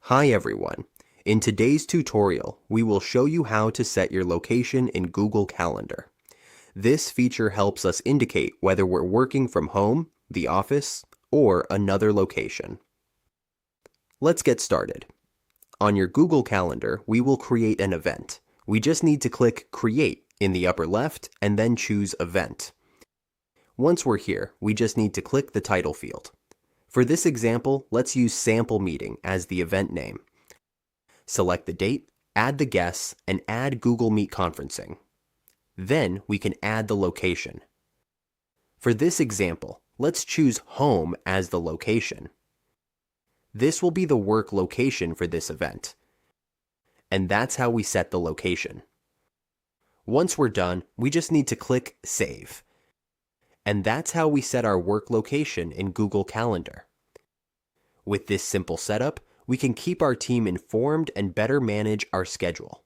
Hi everyone. In today's tutorial, we will show you how to set your location in Google Calendar. This feature helps us indicate whether we're working from home, the office, or another location. Let's get started. On your Google Calendar, we will create an event. We just need to click Create in the upper left and then choose Event. Once we're here, we just need to click the title field. For this example, let's use Sample Meeting as the event name. Select the date, add the guests, and add Google Meet Conferencing. Then we can add the location. For this example, let's choose Home as the location. This will be the work location for this event. And that's how we set the location. Once we're done, we just need to click Save. And that's how we set our work location in Google Calendar. With this simple setup, we can keep our team informed and better manage our schedule.